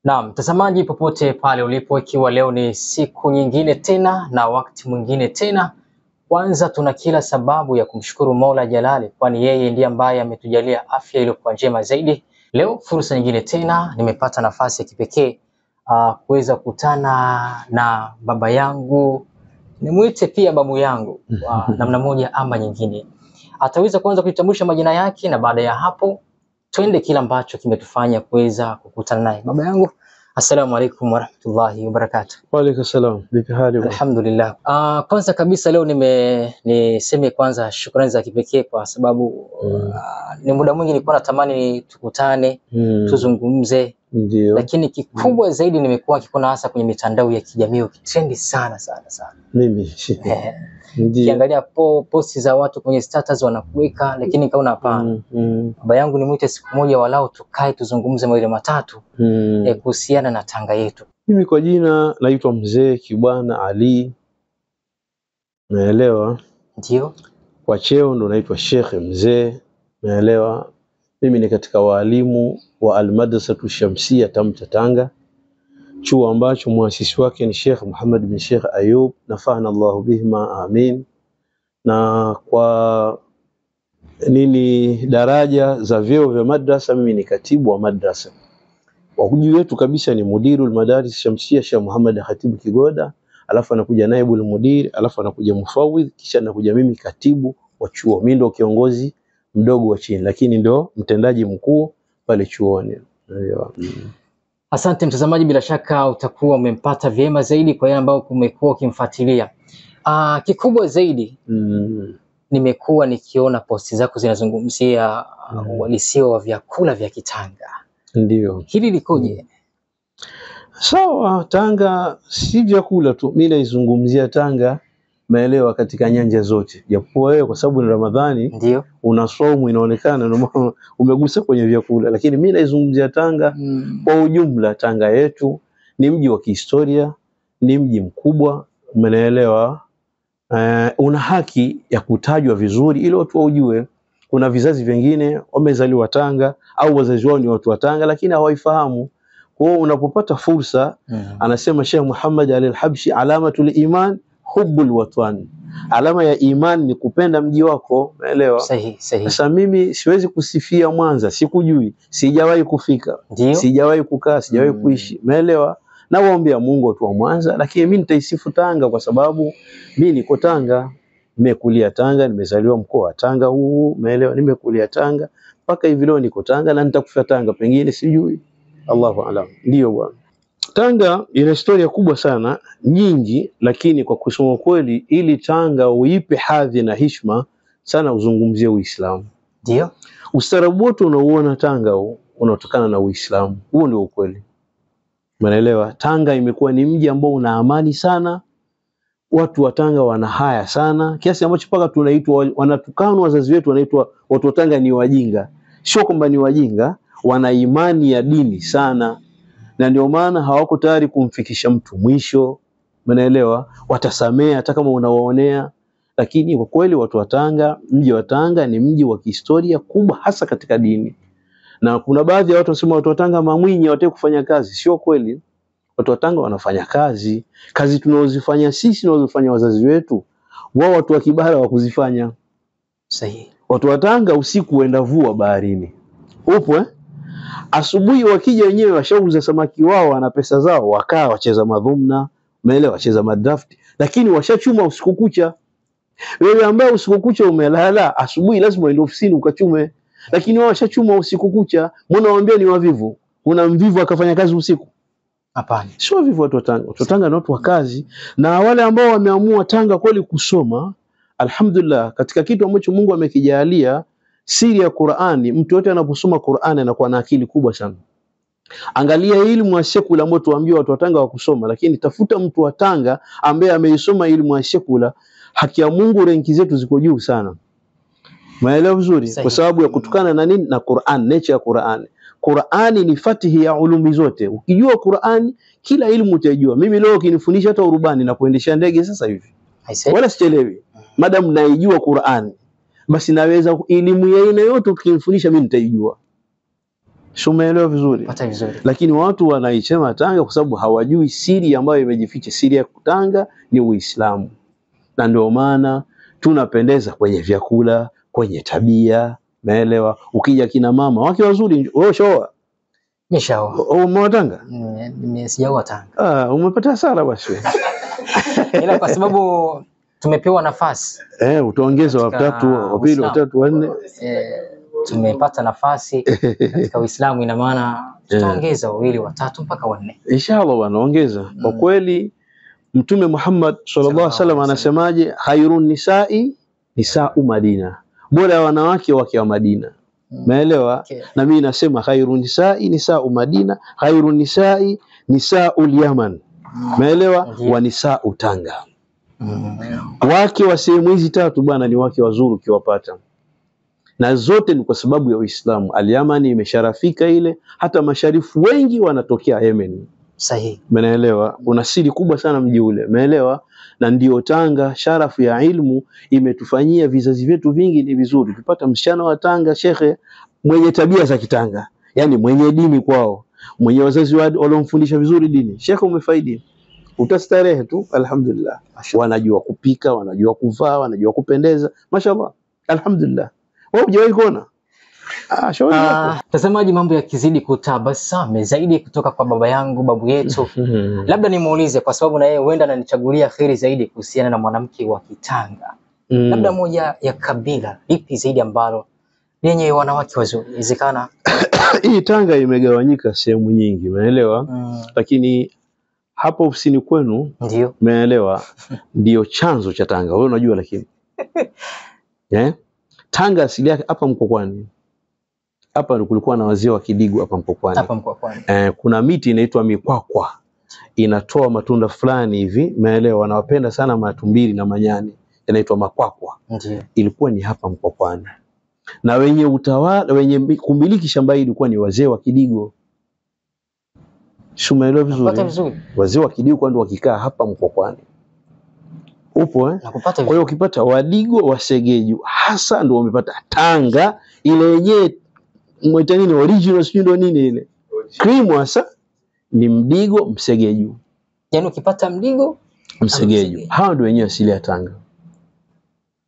Naam, mtazamaji popote pale ulipo, ikiwa leo ni siku nyingine tena na wakati mwingine tena, kwanza tuna kila sababu ya kumshukuru Mola Jalali, kwani yeye ndiye ambaye ametujalia afya iliyokuwa njema zaidi. Leo fursa nyingine tena nimepata nafasi ya kipekee kuweza kukutana na baba yangu, nimuite pia babu yangu namna moja ama nyingine. Ataweza kwanza kujitambulisha majina yake na baada ya hapo twende kila ambacho kimetufanya kuweza kukutana naye. Baba yangu, assalamu alaikum warahmatullahi wabarakatuh. Wa alaikum salam. Vipi hali? Alhamdulillah. Kwanza kabisa leo niseme kwanza shukrani za kipekee kwa sababu ni muda mwingi nilikuwa natamani tukutane, tuzungumze. Ndio. Lakini kikubwa zaidi nimekuwa kikona hasa kwenye mitandao ya kijamii ukitrendi sana. Mimi. Ndio. Kiangalia posti za watu kwenye status wanakuweka, lakini kaona hapana. Baba yangu nimuite siku moja walao tukae tuzungumze mawili matatu kuhusiana na Tanga yetu. Mimi kwa jina naitwa Mzee Kibwana Ali. Naelewa? Ndio. Kwa cheo ndo naitwa Sheikh Mzee. Naelewa? Mimi ni katika walimu wa Al-Madrasatu Shamsia Tamta Tanga, chuo ambacho muasisi wake ni Sheikh Muhammad bin Sheikh Ayub, nafa'ana Allahu bihima, amin. Na kwa daraja za vyeo vya madrasa, mimi ni katibu wa madrasa. Wakuji wetu kabisa ni mudirul madaris Shamsia Sheikh Muhammad Khatibu Kigoda, alafu anakuja naibul mudir, alafu anakuja mufawidh, kisha anakuja mimi katibu wa chuo. Mimi ndo kiongozi mdogo wa chini, lakini ndo mtendaji mkuu pale chuoni. Asante mtazamaji, bila shaka utakuwa umempata vyema zaidi kwa yale ambao kumekuwa ukimfuatilia. Kikubwa zaidi nimekuwa nikiona posti zako zinazungumzia uhalisia wa vyakula vya Kitanga. Ndio. Hili likoje? Sawa, Tanga si vyakula tu. Mimi naizungumzia Tanga maelewa katika nyanja zote. Japo wewe kwa sababu ni Ramadhani, ndio unasaumu, inaonekana ndio umegusa kwenye vyakula, lakini mimi naizungumzia Tanga kwa ujumla. Tanga yetu ni mji wa kihistoria, ni mji mkubwa, umeelewa? Una haki ya kutajwa vizuri ili watu waujue. Kuna vizazi vingine wamezaliwa Tanga au wazazi wao ni watu wa Tanga lakini hawaifahamu. Kwa hiyo unapopata fursa, anasema Sheikh Muhammad al-Habshi, alamatul iman hubbul watan. Alama ya iman ni kupenda mji wako, umeelewa? Sahihi. Sasa mimi siwezi kusifia Mwanza, sikujui, sijawahi kufika, sijawahi kukaa, sijawahi kuishi, umeelewa? Na waombea Mungu watu wa Mwanza, lakini mimi nitaisifu Tanga kwa sababu mimi niko Tanga, nimekulia Tanga, nimezaliwa mkoa wa Tanga huu, umeelewa? Nimekulia Tanga mpaka hivi leo niko Tanga na nitakufa Tanga, pengine sijui, Allahu a'lam. Ndio bwana. Tanga ina historia kubwa sana, nyingi, lakini kwa kusema kweli ili Tanga uipe hadhi na heshima sana uzungumzie Uislamu. Ndio. Ustaarabu wote unaoona Tanga unatokana na Uislamu. Huo ndio ukweli. Umeelewa? Tanga imekuwa ni mji ambao una amani sana. Watu wa Tanga wana haya sana, kiasi ambacho paka tunaitwa, wanatukana wazazi wetu, wanaitwa watu wa Tanga ni wajinga. Sio kwamba ni wajinga, wana imani ya dini sana. Na ndio maana hawako tayari kumfikisha mtu mwisho, umeelewa? Watasamea hata kama unawaonea. Lakini kwa kweli watu wa Tanga, mji wa Tanga ni mji wa kihistoria kubwa hasa katika dini. Na kuna baadhi ya watu wasema watu wa Tanga mamwinyi hawataki kufanya kazi. Sio kweli. Watu wa Tanga wanafanya kazi. Kazi tunazozifanya sisi na wanazofanya wazazi wetu, wao watu wa Kibara wakuzifanya. Sahihi. Watu wa Tanga usiku waenda vua baharini. Upo asubuhi wakija wenyewe washauza samaki wao, wana pesa zao, wakaa wacheza madhumna, umeelewa, wacheza madraft, lakini washachuma usiku kucha. Wewe ambaye usiku kucha umelala, asubuhi lazima uende ofisini ukachume, lakini wao washachuma usiku kucha. Mbona waambia ni wavivu? Una mvivu akafanya kazi usiku? Hapana. Sio vivu watu wa Tanga. Watu wa Tanga ni watu wa kazi, na wale ambao wameamua Tanga kweli kusoma, alhamdulillah, katika kitu ambacho Mungu amekijalia siri ya Qur'ani, mtu yote anaposoma Qur'ani anakuwa na akili kubwa sana. Angalia elimu ya sekula ambayo tuambiwa watu wa Tanga wa kusoma, lakini tafuta mtu wa Tanga ambaye ameisoma elimu ya sekula, haki ya Mungu renki zetu ziko juu sana. Maelewa vizuri kwa sababu ya kutukana na nini? Na Qur'an, nature ya Qur'an. Qur'ani ni fatihi ya ulumi zote. Ukijua Qur'ani kila elimu utajua. Mimi leo ukinifundisha hata urubani na kuendesha ndege sasa hivi, wala sichelewi. Madam naijua Qur'ani, basi naweza elimu ya aina yote ukinifundisha mimi nitaijua. Umeelewa vizuri? Pata vizuri. Lakini watu wanaisema Tanga kwa sababu hawajui siri ambayo imejificha. Siri ya Tanga ni Uislamu. Na ndio maana tunapendeza kwenye vyakula, kwenye tabia, naelewa. Ukija kina mama wake wazuri, wewe shoa. Nishaoa. Umeoa Tanga? Sijaoa Tanga. Umepata hasara basi. Ila kwa sababu tumepewa nafasi. Utaongeza watatu, wapili, watatu, wanne. Tumepata nafasi katika Uislamu, ina maana tutaongeza wawili, watatu mpaka wanne. Inshallah wanaongeza. Kwa kweli Mtume Muhammad sallallahu alaihi wasallam anasemaje? Khairun nisa'u Madina. Bora ya wanawake wake wa Madina. Umeelewa? Okay. Na mimi nasema khairun nisa'u Madina, khairun nisa'u Yaman. Umeelewa? Wa nisa'u Tanga. Wake wa sehemu hizi tatu bwana ni wake wazuri ukiwapata. Na zote ni kwa sababu ya Uislamu. Al-Yamani imesharafika ile, hata masharifu wengi wanatokea Yemen. Sahihi. Umeelewa? Una siri kubwa sana mji ule. Umeelewa? Na ndio Tanga sharafu ya ilmu imetufanyia vizazi vyetu vingi ni vizuri. Tupata msichana wa Tanga shekhe mwenye tabia za Kitanga, yani mwenye dini kwao, mwenye wazazi waliomfundisha vizuri dini. Shekhe umefaidi. Utastarehe tu alhamdulillah. Wanajua kupika, wanajua kuvaa, wanajua kupendeza. Mashaallah. Alhamdulillah. Wewe hujawahi kuona? Mtazamaji, mambo yakizidi kutabasame zaidi kutoka kwa baba yangu, babu yetu. Labda nimuulize kwa sababu na yeye huenda ananichagulia kheri zaidi kuhusiana na mwanamke wa Kitanga. Labda moja ya kabila lipi zaidi ambalo lenye wanawake wazuri? Inawezekana hii Tanga imegawanyika sehemu nyingi, umeelewa? Lakini hapo ofisini kwenu ndio, umeelewa, ndio chanzo cha Tanga. Wewe unajua lakini Tanga asili yake hapa Mkokwani. Hapa kulikuwa na wazee wa Kidigo hapa Mkokwani. Hapa Mkokwani. Kuna miti inaitwa mikwakwa. Inatoa matunda fulani hivi, umeelewa? Wanawapenda sana matumbiri na manyani. Inaitwa makwakwa. Ndio. Ilikuwa ni hapa Mkokwani. Na wenye utawala, wenye kumiliki shamba hili ilikuwa ni wazee wa Kidigo. Umeelewa vizuri? Wazee wa Kidigo ndio wakikaa hapa Mkokwani. Upo Nakupata. Kwa hiyo ukipata Wadigo, Wasegeju hasa ndio wamepata Tanga ile yenyewe mwita nini original sio ndio nini ile. Cream hasa ni Mdigo, Msegeju. Yaani ukipata Mdigo, Msegeju. Hao ndio wenyewe asili ya Tanga.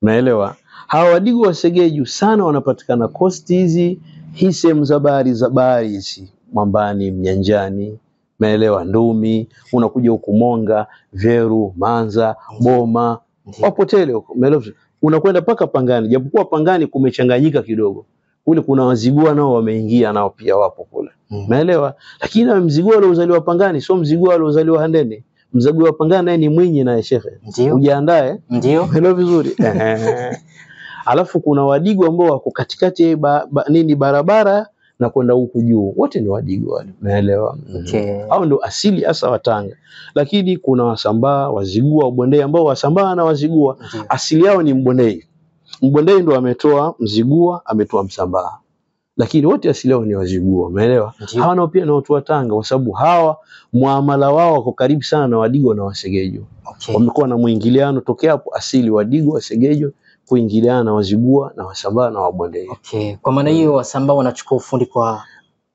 Unaelewa? Hawa Wadigo, Wasegeju sana wanapatikana coast hizi, hii sehemu za bahari hizi, Mwambani, Mnyanjani, umeelewa, Ndumi, unakuja huku Monga, Veru, Manza, Boma, wapotele huko, umeelewa? Unakwenda paka Pangani, japokuwa Pangani kumechanganyika kidogo. Kule kuna Wazigua nao wameingia nao pia wapo kule. Umeelewa? Lakini na Mzigua aliozaliwa Pangani sio Mzigua aliozaliwa Handeni. Mzigua wa Pangani naye ni Mwinyi naye shekhe. Ujiandae. Ndio. Umeelewa vizuri? Alafu kuna Wadigo ambao wako katikati barabara na kwenda huku juu. Wote ni Wadigo wale. Umeelewa? Okay. Hao ndio asili hasa wa Tanga. Lakini kuna Wasambaa, Wazigua, Wabondei ambao Wasambaa na Wazigua asili yao ni Mbondei. Mbondei ndo ametoa Mzigua, ametoa Msambaa. Lakini wote asili yao ni Wazigua, umeelewa? Hawa nao pia ni watu wa Tanga kwa sababu hawa muamala wao wako karibu sana na Wadigo na Wasegeju. Okay. Wamekuwa na muingiliano tokea hapo asili Wadigo, Wasegeju kuingiliana na Wazigua na Wasambaa na Wabondei. Okay. Kwa maana hiyo Wasambaa wanachukua ufundi kwa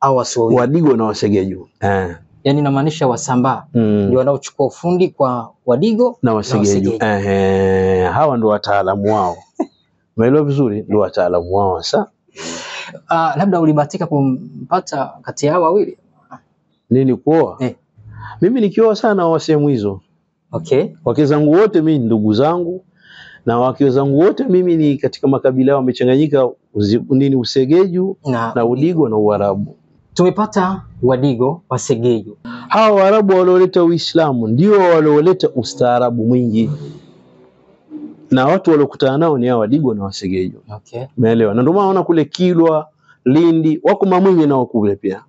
au Wadigo na Wasegeju. Yaani inamaanisha Wasambaa ndio wanaochukua ufundi kwa Wadigo na Wasegeju. Hawa ndio wataalamu wao. Umeelewa vizuri? Ndio wataalamu wao sasa. Labda ulibahatika kumpata kati ya hao wawili? Nini kuoa? Mimi nikioa sana wa sehemu hizo. Okay. Wake zangu wote mimi ndugu zangu na wake zangu wote mimi ni katika makabila yao wamechanganyika Usegeju na Udigo na Uarabu. Tumepata Wadigo, Wasegeju. Hawa Waarabu walioleta Uislamu ndio walioleta ustaarabu mwingi. Na watu waliokutana nao ni hao Wadigo na Wasegeju. Okay. Umeelewa? Na ndio maana unaona kule Kilwa, Lindi, wako Mamwinyi nao kule pia.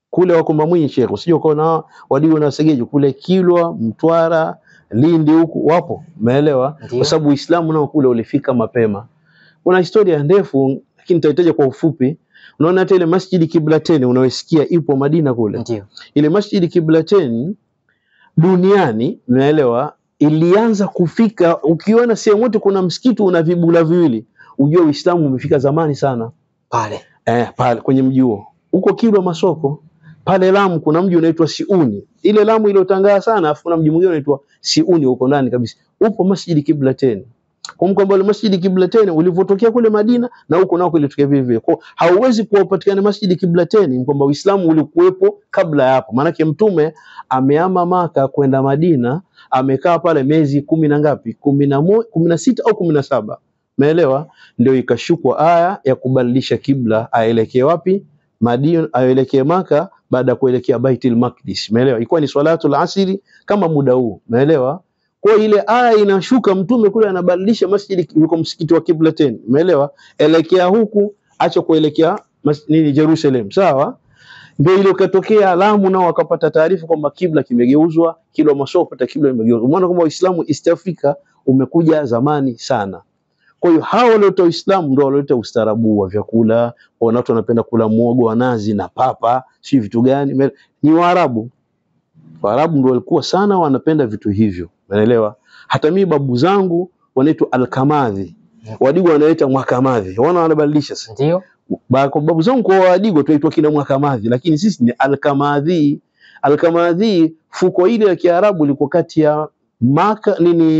Kule wako Mamwinyi Sheikh, usije ukaona Wadigo na Wasegeju kule Kilwa, Mtwara, Lindi huku wapo. Umeelewa? Kwa sababu Uislamu nao kule ulifika mapema. Kuna historia ndefu lakini nitahitaja kwa ufupi. Unaona hata ile Masjid Kiblatain unaosikia ipo Madina kule. Ndio. Ile Masjid Kiblatain duniani, unaelewa, ilianza kufika, ukiona sehemu yote kuna msikiti una vibula viwili, ujue Uislamu umefika zamani sana. Pale. Pale kwenye mji huo. Huko Kilwa Masoko. Pale Lamu kuna mji unaitwa Siuni. Ile Lamu iliyotangaa sana, afu kuna mji mwingine unaitwa Siuni huko ndani kabisa. Upo Masjid Kiblatain. Kumbuka mbele Masjid Kiblatain ulivotokea kule Madina na huko nako ilitokea vile vile. Kwa hauwezi kupatikana Masjid Kiblatain kwamba Uislamu ulikuwepo kabla ya hapo. Maana Mtume amehama Maka kwenda Madina, amekaa pale miezi 10 na ngapi? 16 au 17. Umeelewa? Ndio ikashukwa aya ya kubadilisha kibla, aelekee wapi? Madina, aelekee Maka baada ya kuelekea Baitul Maqdis. Umeelewa? Ilikuwa ni swalatul asiri kama muda huu. Umeelewa? Kwa ile aya inashuka, Mtume kule anabadilisha masjid, yuko msikiti wa Kiblatain. Umeelewa? Elekea huku, acha kuelekea Jerusalem. Sawa? Ndio ile katokea Lamu nao wakapata taarifa kwamba kibla kimegeuzwa, Kilwa Masoko pata kibla kimegeuzwa. Maana kwamba Uislamu East Africa umekuja zamani sana. Kwa hiyo hao walioleta Uislamu ndio walioleta ustaarabu wa vyakula, watu wanapenda kula muogo wa nazi na papa, si vitu gani? Ni Waarabu. Waarabu ndio walikuwa sana wanapenda vitu hivyo. Unaelewa? Hata mimi babu zangu wanaitwa Alkamadhi. Wadigo wanaita Mwakamadhi. Wanabadilisha sasa. Ndio. Babu zangu kwa Wadigo tunaitwa kina Mwakamadhi, lakini sisi ni Alkamadhi. Alkamadhi fuko ile ya Kiarabu liko kati ya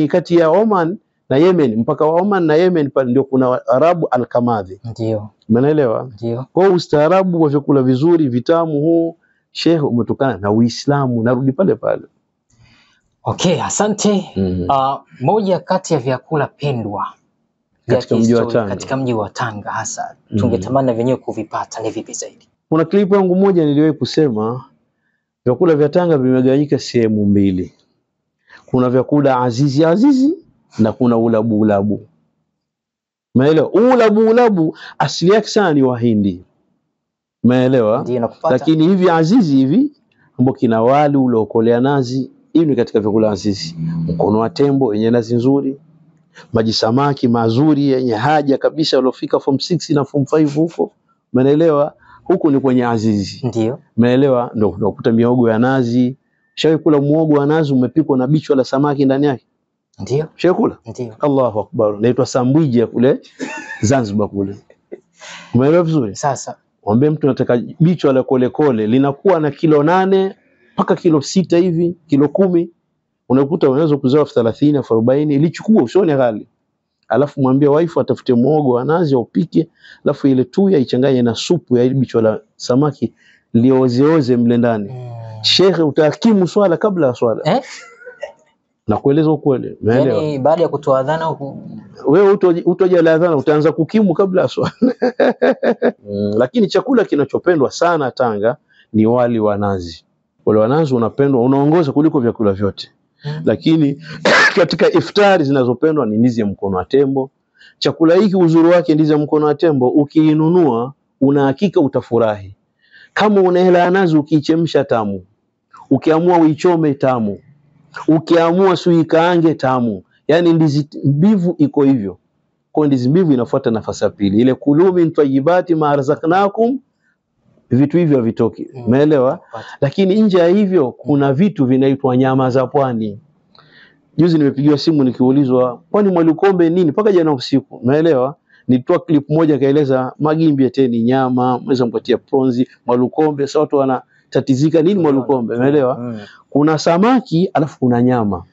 kati ya Oman na Yemen, mpaka wa Oman na Yemen pale ndio kuna Arabu Alkamadhi. Ndio. Umeelewa? Ndio. Kwa ustaarabu wa vyakula vizuri vitamu huu Sheikh umetokana na Uislamu, narudi pale pale. Okay, asante. Moja kati ya vyakula pendwa katika mji wa Tanga hasa tungetamani na wenyewe kuvipata ni vipi zaidi? Kuna klipu yangu moja niliwahi kusema vyakula vya Tanga vimegawanyika sehemu mbili. Kuna vyakula azizi na kuna ulabu. Umeelewa? Ulabu asili yake sana ni Wahindi. Umeelewa? Lakini hivi azizi hivi ambao kina wali uliokolea nazi, hivi ni katika vyakula azizi. Mkono wa tembo yenye nazi nzuri, maji samaki mazuri yenye haja kabisa uliofika form 6 na form 5 huko. Umeelewa? Huko ni kwenye azizi. Ndio. Umeelewa? Ndio unakuta miogo ya nazi. Shawahi kula muogo wa nazi umepikwa na bichwa la samaki ndani yake? Ndio. Shawahi kula? Ndio. Allahu Akbar. Naitwa sambwiji kule Zanzibar kule. Umeelewa vizuri? Sasa mwambie mtu nataka bichwa la kole linakuwa na kilo 8 mpaka kilo 6 hivi, kilo 10. Unakuta unaweza kuzoa 30 au 40, ilichukua usione ghali. Alafu mwambie wife atafute muogo wa nazi upike, alafu ile tuya ichanganye na supu ya bichwa la samaki liozeoze mle ndani. Sheikh utahakimu swala kabla ya swala. Na kueleza ukweli. Umeelewa? Yaani baada ya kutoa adhana wewe utoja la adhana utaanza kukimu kabla ya swala. Lakini chakula kinachopendwa sana Tanga ni wali wa nazi. Wali wa nazi unapendwa, unaongoza kuliko vyakula vyote. Lakini katika iftari zinazopendwa ni ndizi ya mkono wa tembo. Chakula hiki uzuri wake, ndizi ya mkono wa tembo ukiinunua una hakika utafurahi. Kama una hela ya nazi ukiichemsha tamu. Ukiamua uichome tamu. Ukiamua suikaange tamu. Yaani ndizi mbivu iko hivyo. Kwa ndizi mbivu inafuata nafasi ya pili. Ile kulumi mtwajibati maarzaknakum, vitu hivyo havitoki. Umeelewa? Lakini nje ya hivyo kuna vitu vinaitwa nyama za pwani. Juzi nimepigiwa simu nikiulizwa pwani Mwalukombe nini mpaka jana usiku. Umeelewa? Nitoa clip moja kaeleza magimbi teni nyama, mweza mpatia pronzi, Mwalukombe, sasa watu wanatatizika nini Mwalukombe, umeelewa? Kuna samaki alafu kuna nyama.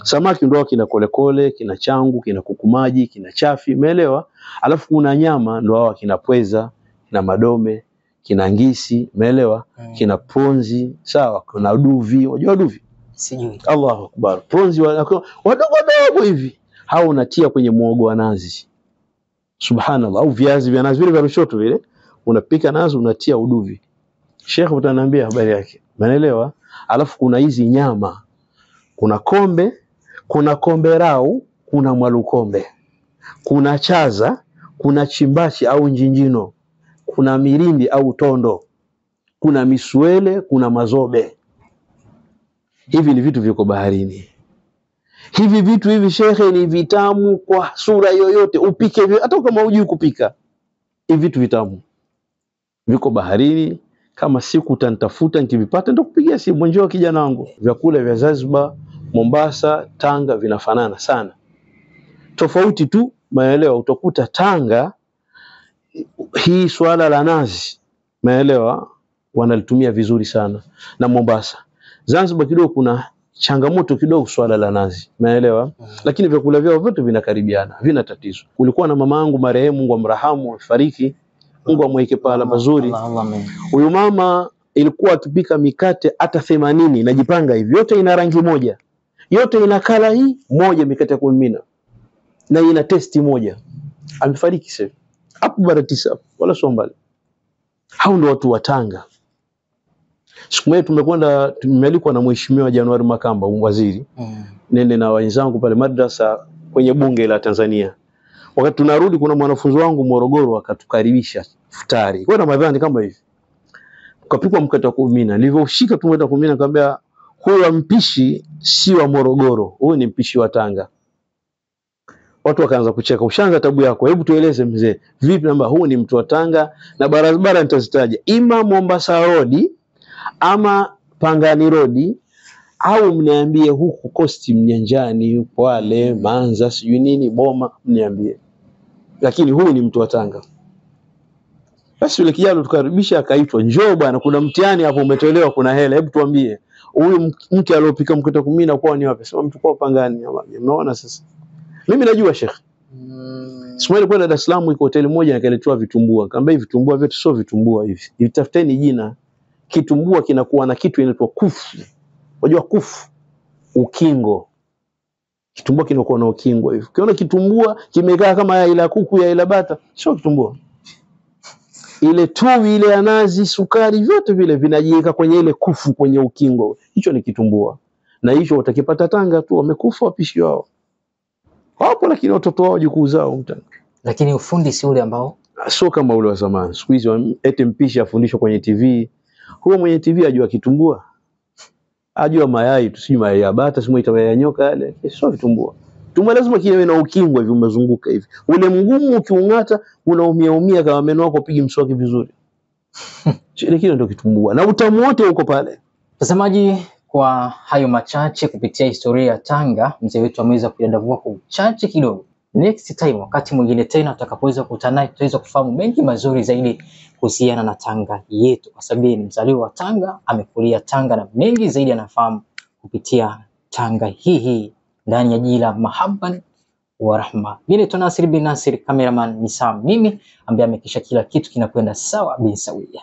Samaki ndio kina kolekole, kina changu, kina kukumaji, kina chafi, umeelewa? Alafu kuna nyama ndio hao kina pweza, kina madome, kina ngisi, umeelewa? Kina pronzi, sawa, kuna duvi, unajua duvi? Sijui. Allahu Akbar. Pronzi wadogo hivi. Hao unatia kwenye muogo wa nazi. Subhanallah. Au viazi vya nazi vile vya Lushoto vile. Unapika nazi unatia uduvi. Sheikh utaniambia habari yake. Umeelewa? Alafu kuna hizi nyama. Kuna kombe, kuna kombe rau, kuna Mwalukombe. Kuna chaza, kuna chimbachi au njinjino. Kuna mirindi au tondo. Kuna miswele, kuna mazobe. Hivi ni vitu viko baharini. Hivi vitu hivi shekhe ni vitamu kwa sura yoyote. Upike hata kama hujui kupika. Hivi vitu vitamu. Viko baharini. Kama siku utanitafuta nikivipata nitakupigia simu, njoo kijana wangu. Vyakula vya Zanzibar, Mombasa, Tanga vinafanana sana. Tofauti tu maelewa utakuta Tanga hii swala la nazi Umeelewa? Wanalitumia vizuri sana. Na Mombasa. Zanzibar kidogo kuna changamoto kidogo swala la nazi. Umeelewa? Lakini vyakula vyao vyote vinakaribiana, havina tatizo. Kulikuwa na mama yangu marehemu, Mungu amrahamu, afariki. Mungu amweke pahala pazuri. Huyu mama ilikuwa akipika mikate hata 80 inajipanga hivi. Yote ina rangi moja. Yote ina kala hii moja, mikate ya kumimina. Na ina testi moja. Amefariki sasa. Hapo bara 9 wala sio mbali. Hao ndio watu wa Tanga. Siku moja tumealikwa na Mheshimiwa Januari Makamba, waziri. Nende na wenzangu pale madrasa kwenye bunge la Tanzania. Wakati tunarudi kuna mwanafunzi wangu Morogoro akatukaribisha futari. Kwa Ramadhani kama hivi. Tukapikwa mkate wa kumimina. Nilivyoshika tu mkate wa kumimina nikamwambia huyu mpishi si wa Morogoro, huyu ni mpishi wa Tanga. Watu wakaanza kucheka. Ushaanza tabu yako. Hebu tueleze mzee. Vipi namba huu ni mtu wa Tanga na barabara nitazitaja. Ima Mombasa Road ama Pangani Road au mniambie huku Coast Mnyanjani, Kwale, Manza, sijui nini, Boma, mniambie. Lakini huu ni mtu wa Tanga. Basi yule kijana tukaribisha akaitwa, njoo bwana kuna mtihani hapo umetolewa kuna hela, hebu tuambie. Huyu mke aliyopika mkate wa kumimina kwa ni wapi? Sema mtu kwa Pangani. Unaona sasa. Mimi najua Sheikh. Siku kwenda Dar es Salaam iko hoteli moja nikaletewa vitumbua. Kaambia hivi vitumbua vyetu sio vitumbua hivi. Vitafuteni jina. Kitumbua kinakuwa na kitu inaitwa kufu. Unajua kufu? Ukingo. Kitumbua kinakuwa na ukingo hivi. Ukiona kitumbua kimekaa kama ya ila kuku ya ila bata, sio kitumbua. Ile tui ile ya nazi, sukari vyote vile vinajiweka kwenye ile kufu kwenye ukingo. Hicho ni kitumbua. Na hicho utakipata Tanga tu, wamekufa wapishi wao. Hapo lakini watoto wao jukuu zao mtani. Lakini ufundi si ule ambao sio kama ule wa zamani. Siku hizi eti mpishi afundishwa kwenye TV. Huyo mwenye TV ajua kitumbua. Ajua mayai tu, si mayai ya bata, si mayai ya nyoka yale. Sio vitumbua. Tumbo lazima kiwe na ukingo hivi umezunguka hivi. Ule mgumu ukiungata unaumia kama meno yako pigi mswaki vizuri. Kile ndio kitumbua. Na utamu wote uko pale. Mtazamaji, kwa hayo machache kupitia historia ya Tanga, mzee wetu ameweza kuyadavua kwa uchache kidogo. Next time, wakati mwingine tena tutakapoweza kukutana naye, tutaweza kufahamu mengi mazuri zaidi kuhusiana na Tanga yetu, kwa sababu ni mzaliwa wa Tanga, amekulia Tanga na mengi zaidi anafahamu kupitia Tanga hii ndani ya jiji la Mahabban wa Rahma. Mimi ni Nasir bin Nasir, cameraman ni Sam, mimi ambaye amekisha kila kitu kinakwenda sawa bin sawia.